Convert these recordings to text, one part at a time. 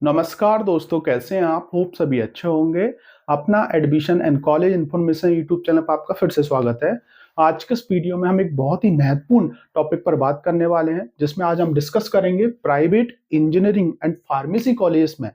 नमस्कार दोस्तों, कैसे हैं आप? होप सभी अच्छे होंगे। अपना admission and college information YouTube channel पर आपका फिर से स्वागत है। आज के इस वीडियो में हम एक बहुत ही महत्वपूर्ण टॉपिक पर बात करने वाले हैं, जिसमें आज हम डिस्कस करेंगे private engineering and pharmacy college में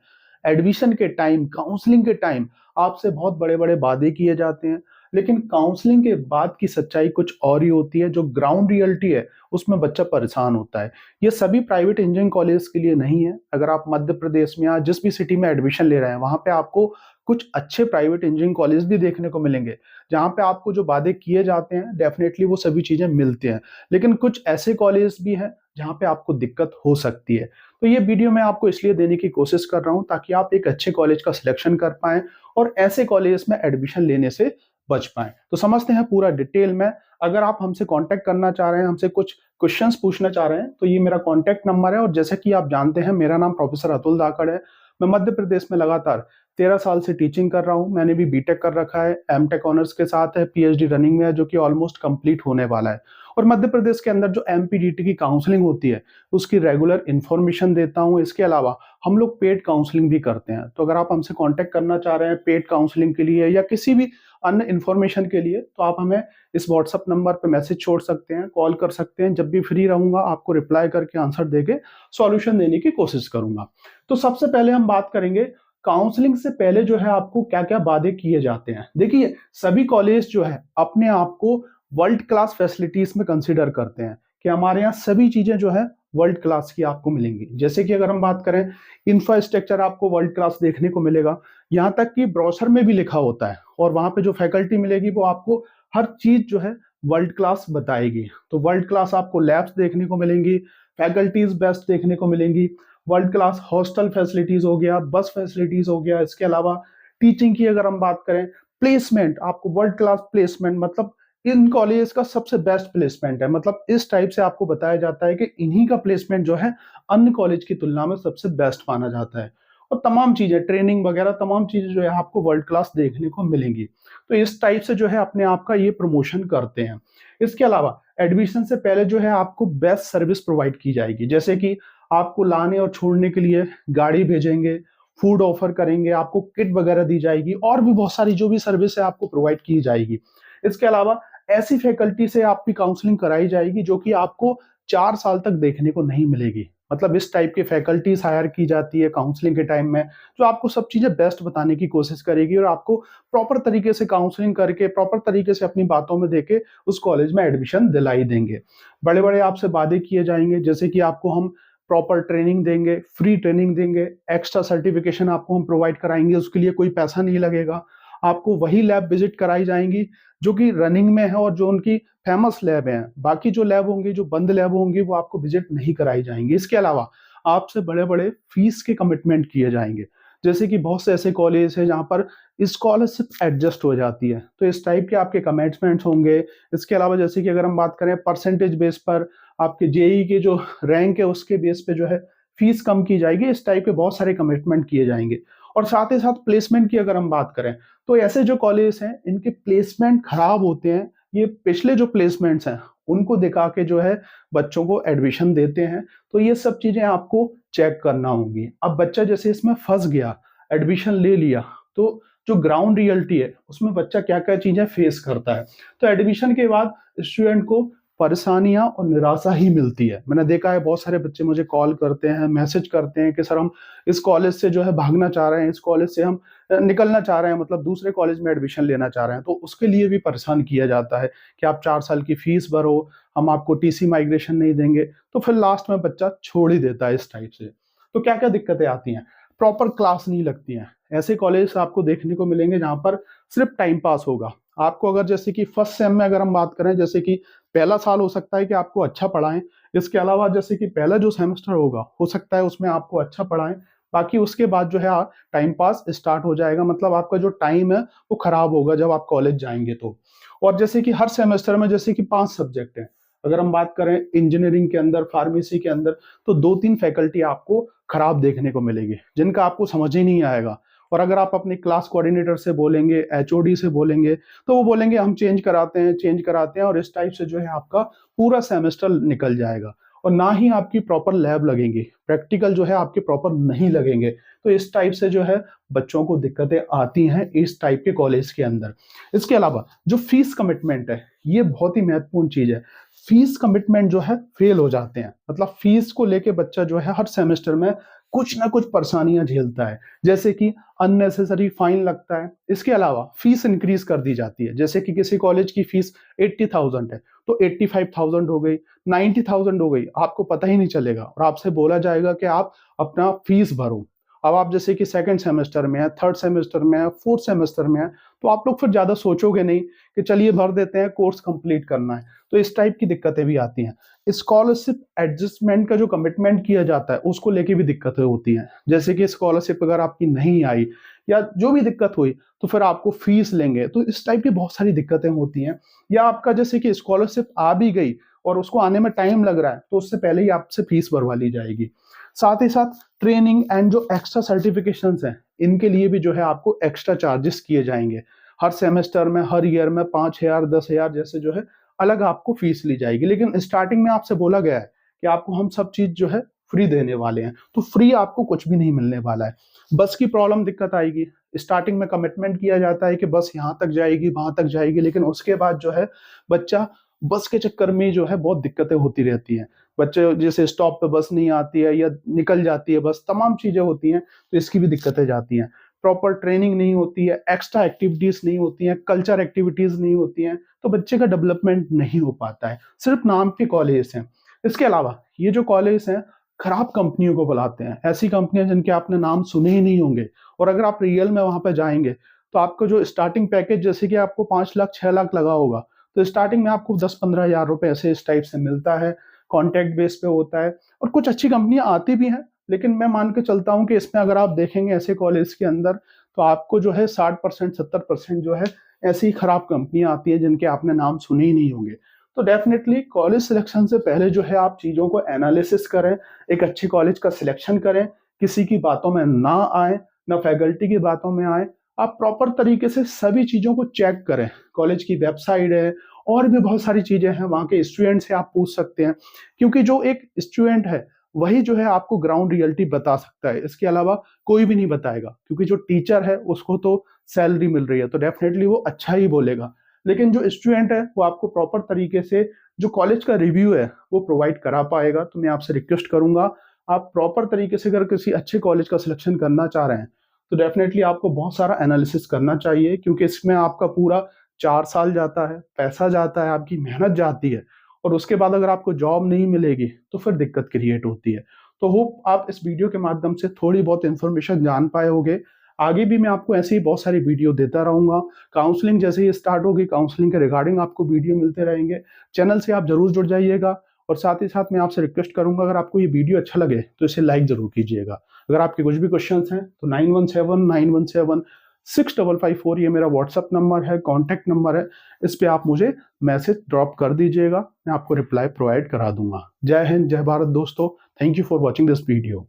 एडमिशन के टाइम, काउंसलिंग के टाइम आपसे बहुत बड़े-बड़े वादे किए जाते हैं, लेकिन काउंसलिंग के बाद की सच्चाई कुछ और ही होती है। जो ग्राउंड रियलिटी है, उसमें बच्चा परेशान होता है। ये सभी प्राइवेट इंजीनियरिंग कॉलेज के लिए नहीं है। अगर आप मध्य प्रदेश में या जिस भी सिटी में एडमिशन ले रहे हैं, वहाँ पे आपको कुछ अच्छे प्राइवेट इंजीनियरिंग कॉलेज भी देखने को मिलेंगे, जहाँ पे आपको जो वादे किए जाते हैं, डेफिनेटली वो सभी चीज़ें मिलती हैं। लेकिन कुछ ऐसे कॉलेज भी हैं, जहाँ पे आपको दिक्कत हो सकती है। तो ये वीडियो मैं आपको इसलिए देने की कोशिश कर रहा हूँ, ताकि आप एक अच्छे कॉलेज का सिलेक्शन कर पाएँ और ऐसे कॉलेज में एडमिशन लेने से बच पाएँ। तो समझते हैं पूरा डिटेल में। अगर आप हमसे कॉन्टैक्ट करना चाह रहे हैं, हमसे कुछ क्वेश्चंस पूछना चाह रहे हैं, तो ये मेरा कॉन्टैक्ट नंबर है। और जैसे कि आप जानते हैं, मेरा नाम प्रोफेसर अतुल धाकड़ है। मैं मध्य प्रदेश में लगातार 13 साल से टीचिंग कर रहा हूँ। मैंने भी बीटेक कर रखा है, एमटेक ऑनर्स के साथ है, पीएचडी रनिंग में है, जो कि ऑलमोस्ट कंप्लीट होने वाला है। और मध्य प्रदेश के अंदर जो एमपीडीटी की काउंसलिंग होती है, उसकी रेगुलर इन्फॉर्मेशन देता हूँ। इसके अलावा हम लोग पेड काउंसलिंग भी करते हैं। तो अगर आप हमसे कॉन्टैक्ट करना चाह रहे हैं पेड काउंसलिंग के लिए या किसी भी अन्य इन्फॉर्मेशन के लिए, तो आप हमें इस व्हाट्सएप नंबर पे मैसेज छोड़ सकते हैं, कॉल कर सकते हैं। जब भी फ्री रहूंगा, आपको रिप्लाई करके आंसर देके सॉल्यूशन देने की कोशिश करूंगा। तो सबसे पहले हम बात करेंगे काउंसलिंग से पहले जो है आपको क्या क्या वादे किए जाते हैं। देखिए, सभी कॉलेज जो है अपने आप को वर्ल्ड क्लास फैसिलिटीज में कंसिडर करते हैं कि हमारे यहाँ सभी चीजें जो है वर्ल्ड क्लास की आपको मिलेंगी। जैसे कि अगर हम बात करें, इंफ्रास्ट्रक्चर आपको वर्ल्ड क्लास देखने को मिलेगा। यहाँ तक कि ब्रोशर में भी लिखा होता है, और वहां पे जो फैकल्टी मिलेगी वो आपको हर चीज जो है वर्ल्ड क्लास बताएगी। तो वर्ल्ड क्लास आपको लैब्स देखने को मिलेंगी, फैकल्टीज बेस्ट देखने को मिलेंगी, वर्ल्ड क्लास हॉस्टल फैसिलिटीज हो गया, बस फैसिलिटीज हो गया। इसके अलावा टीचिंग की अगर हम बात करें, प्लेसमेंट आपको वर्ल्ड क्लास प्लेसमेंट, मतलब इन कॉलेज का सबसे बेस्ट प्लेसमेंट है। मतलब इस टाइप से आपको बताया जाता है कि इन्हीं का प्लेसमेंट जो है अन्य कॉलेज की तुलना में सबसे बेस्ट माना जाता है। और तमाम चीजें, ट्रेनिंग वगैरह तमाम चीजें जो है आपको वर्ल्ड क्लास देखने को मिलेंगी। तो इस टाइप से जो है अपने आप का ये प्रमोशन करते हैं। इसके अलावा एडमिशन से पहले जो है आपको बेस्ट सर्विस प्रोवाइड की जाएगी। जैसे कि आपको लाने और छोड़ने के लिए गाड़ी भेजेंगे, फूड ऑफर करेंगे, आपको किट वगैरह दी जाएगी, और भी बहुत सारी जो भी सर्विस है आपको प्रोवाइड की जाएगी। इसके अलावा ऐसी फैकल्टी से आपकी काउंसलिंग कराई जाएगी जो कि आपको 4 साल तक देखने को नहीं मिलेगी। मतलब इस टाइप की फैकल्टीज हायर की जाती है काउंसलिंग के टाइम में, जो आपको सब चीजें बेस्ट बताने की कोशिश करेगी और आपको प्रॉपर तरीके से काउंसलिंग करके, प्रॉपर तरीके से अपनी बातों में देके उस कॉलेज में एडमिशन दिलाई देंगे। बड़े बड़े आपसे वादे किए जाएंगे, जैसे कि आपको हम प्रॉपर ट्रेनिंग देंगे, फ्री ट्रेनिंग देंगे, एक्स्ट्रा सर्टिफिकेशन आपको हम प्रोवाइड कराएंगे, उसके लिए कोई पैसा नहीं लगेगा। आपको वही लैब विजिट कराई जाएंगी जो कि रनिंग में है और जो उनकी फेमस लैब है। बाकी जो लैब होंगी, जो बंद लैब होंगी, वो आपको विजिट नहीं कराई जाएंगी। इसके अलावा आपसे बड़े बड़े फीस के कमिटमेंट किए जाएंगे। जैसे कि बहुत से ऐसे कॉलेज है जहाँ पर स्कॉलरशिप एडजस्ट हो जाती है, तो इस टाइप के आपके कमिटमेंट्स होंगे। इसके अलावा जैसे कि अगर हम बात करें परसेंटेज बेस पर, आपके जेई के जो रैंक है उसके बेस पे जो है फीस कम की जाएगी। इस टाइप के बहुत सारे कमिटमेंट किए जाएंगे। और साथ ही साथ प्लेसमेंट की अगर हम बात करें, तो ऐसे जो कॉलेज हैं इनके प्लेसमेंट खराब होते हैं। ये पिछले जो प्लेसमेंट्स हैं उनको दिखा के जो है बच्चों को एडमिशन देते हैं। तो ये सब चीजें आपको चेक करना होगी। अब बच्चा जैसे इसमें फंस गया, एडमिशन ले लिया, तो जो ग्राउंड रियलिटी है उसमें बच्चा क्या क्या चीजें फेस करता है। तो एडमिशन के बाद स्टूडेंट को परेशानियां और निराशा ही मिलती है। मैंने देखा है बहुत सारे बच्चे मुझे कॉल करते हैं, मैसेज करते हैं कि सर हम इस कॉलेज से जो है भागना चाह रहे हैं, इस कॉलेज से हम निकलना चाह रहे हैं, मतलब दूसरे कॉलेज में एडमिशन लेना चाह रहे हैं। तो उसके लिए भी परेशान किया जाता है कि आप 4 साल की फीस भरो, हम आपको टीसी माइग्रेशन नहीं देंगे। तो फिर लास्ट में बच्चा छोड़ ही देता है इस टाइप से। तो क्या क्या दिक्कतें आती हैं? प्रॉपर क्लास नहीं लगती हैं। ऐसे कॉलेज आपको देखने को मिलेंगे जहां पर सिर्फ टाइम पास होगा। आपको अगर जैसे कि फर्स्ट सेम में अगर हम बात करें, जैसे कि पहला साल हो सकता है कि आपको अच्छा पढ़ाएं। इसके अलावा जैसे कि पहला जो सेमेस्टर होगा, हो सकता है उसमें आपको अच्छा पढ़ाएं। बाकी उसके बाद जो है टाइम पास स्टार्ट हो जाएगा। मतलब आपका जो टाइम है वो खराब होगा जब आप कॉलेज जाएंगे तो। और जैसे कि हर सेमेस्टर में जैसे कि 5 सब्जेक्ट हैं। अगर हम बात करें इंजीनियरिंग के अंदर, फार्मेसी के अंदर, तो 2-3 फैकल्टी आपको खराब देखने को मिलेगी, जिनका आपको समझ ही नहीं आएगा। और अगर आप अपने क्लास कोऑर्डिनेटर से बोलेंगे, एचओडी से बोलेंगे, तो वो बोलेंगे हम चेंज कराते हैं, चेंज कराते हैं, और इस टाइप से जो है आपका पूरा सेमेस्टर निकल जाएगा। और ना ही आपकी प्रॉपर लैब लगेंगी, प्रैक्टिकल जो है आपके प्रॉपर नहीं लगेंगे। तो इस टाइप से जो है बच्चों को दिक्कतें आती हैं इस टाइप के कॉलेज के अंदर। इसके अलावा जो फीस कमिटमेंट है, ये बहुत ही महत्वपूर्ण चीज है। फीस कमिटमेंट जो है फेल हो जाते हैं, मतलब फीस को लेके बच्चा जो है हर सेमेस्टर में कुछ ना कुछ परेशानियां झेलता है, जैसे कि अननेसेसरी फाइन लगता है। इसके अलावा फीस इंक्रीज कर दी जाती है, जैसे कि किसी कॉलेज की फीस 80,000 है तो 85,000 हो गई, 90,000 हो गई, आपको पता ही नहीं चलेगा और आपसे बोला जाएगा कि आप अपना फीस भरो। अब आप जैसे कि सेकंड सेमेस्टर में है, थर्ड सेमेस्टर में है, फोर्थ सेमेस्टर में है, तो आप लोग फिर ज्यादा सोचोगे नहीं कि चलिए भर देते हैं, कोर्स कंप्लीट करना है। तो इस टाइप की दिक्कतें भी आती हैं। स्कॉलरशिप एडजस्टमेंट का जो कमिटमेंट किया जाता है उसको लेके भी दिक्कतें होती हैं, जैसे कि स्कॉलरशिप अगर आपकी नहीं आई या जो भी दिक्कत हुई तो फिर आपको फीस लेंगे। तो इस टाइप की बहुत सारी दिक्कतें होती हैं। या आपका जैसे कि स्कॉलरशिप आ भी गई और उसको आने में टाइम लग रहा है तो उससे पहले ही आपसे फीस भरवा ली जाएगी। साथ ही साथ ट्रेनिंग एंड जो एक्स्ट्रा सर्टिफिकेशंस हैं, इनके लिए भी जो है आपको एक्स्ट्रा चार्जेस किए जाएंगे। हर सेमेस्टर में, हर ईयर में 5,000 10,000 जैसे जो है अलग आपको फीस ली जाएगी। लेकिन स्टार्टिंग में आपसे बोला गया है कि आपको हम सब चीज जो है फ्री देने वाले हैं, तो फ्री आपको कुछ भी नहीं मिलने वाला है। बस की प्रॉब्लम दिक्कत आएगी। स्टार्टिंग में कमिटमेंट किया जाता है कि बस यहाँ तक जाएगी, वहां तक जाएगी, लेकिन उसके बाद जो है बच्चा बस के चक्कर में जो है बहुत दिक्कतें होती रहती हैं। बच्चे जैसे स्टॉप पे बस नहीं आती है या निकल जाती है बस, तमाम चीजें होती हैं, तो इसकी भी दिक्कतें जाती हैं। प्रॉपर ट्रेनिंग नहीं होती है, एक्स्ट्रा एक्टिविटीज नहीं होती हैं, कल्चर एक्टिविटीज नहीं होती हैं, तो बच्चे का डेवलपमेंट नहीं हो पाता है। सिर्फ नाम के कॉलेज हैं। इसके अलावा ये जो कॉलेज हैं खराब कंपनियों को बुलाते हैं, ऐसी कंपनियां जिनके आपने नाम सुने ही नहीं होंगे, और अगर आप रियल में वहां पर जाएंगे तो आपका जो स्टार्टिंग पैकेज जैसे कि आपको 5 लाख 6 लाख लगा होगा, तो स्टार्टिंग में आपको 10-15 हजार रुपए ऐसे इस टाइप से मिलता है। कॉन्ट्रैक्ट बेस पे होता है और कुछ अच्छी कंपनियां आती भी हैं, लेकिन मैं मान के चलता हूं कि इसमें अगर आप देखेंगे ऐसे कॉलेज के अंदर तो आपको जो है 60% 70% जो है ऐसी ही खराब कंपनियां आती है जिनके आपने नाम सुने ही नहीं होंगे। तो डेफिनेटली कॉलेज सिलेक्शन से पहले जो है आप चीजों को एनालिसिस करें, एक अच्छी कॉलेज का सिलेक्शन करें, किसी की बातों में ना आए, ना फैकल्टी की बातों में आए। आप प्रॉपर तरीके से सभी चीजों को चेक करें। कॉलेज की वेबसाइट है और भी बहुत सारी चीजें हैं, वहां के स्टूडेंट से आप पूछ सकते हैं, क्योंकि जो एक स्टूडेंट है वही जो है आपको ग्राउंड रियलिटी बता सकता है। इसके अलावा कोई भी नहीं बताएगा, क्योंकि जो टीचर है उसको तो सैलरी मिल रही है तो डेफिनेटली वो अच्छा ही बोलेगा। लेकिन जो स्टूडेंट है वो आपको प्रॉपर तरीके से जो कॉलेज का रिव्यू है वो प्रोवाइड करा पाएगा। तो मैं आपसे रिक्वेस्ट करूंगा, आप प्रॉपर तरीके से अगर किसी अच्छे कॉलेज का सिलेक्शन करना चाह रहे हैं तो डेफिनेटली आपको बहुत सारा एनालिसिस करना चाहिए, क्योंकि इसमें आपका पूरा 4 साल जाता है, पैसा जाता है, आपकी मेहनत जाती है, और उसके बाद अगर आपको जॉब नहीं मिलेगी तो फिर दिक्कत क्रिएट होती है। तो होप आप इस वीडियो के माध्यम से थोड़ी बहुत इंफॉर्मेशन जान पाए होंगे। आगे भी मैं आपको ऐसे ही बहुत सारी वीडियो देता रहूंगा। काउंसलिंग जैसे ही स्टार्ट होगी, काउंसलिंग के रिगार्डिंग आपको वीडियो मिलते रहेंगे। चैनल से आप जरूर जुड़ जाइएगा, और साथ ही साथ मैं आपसे रिक्वेस्ट करूंगा अगर आपको ये वीडियो अच्छा लगे तो इसे लाइक जरूर कीजिएगा। अगर आपके कुछ भी क्वेश्चंस हैं तो 9179176554 ये मेरा व्हाट्सअप नंबर है, कॉन्टैक्ट नंबर है। इस पे आप मुझे मैसेज ड्रॉप कर दीजिएगा, मैं आपको रिप्लाई प्रोवाइड करा दूंगा। जय हिंद, जय भारत दोस्तों। Thank you for watching this video.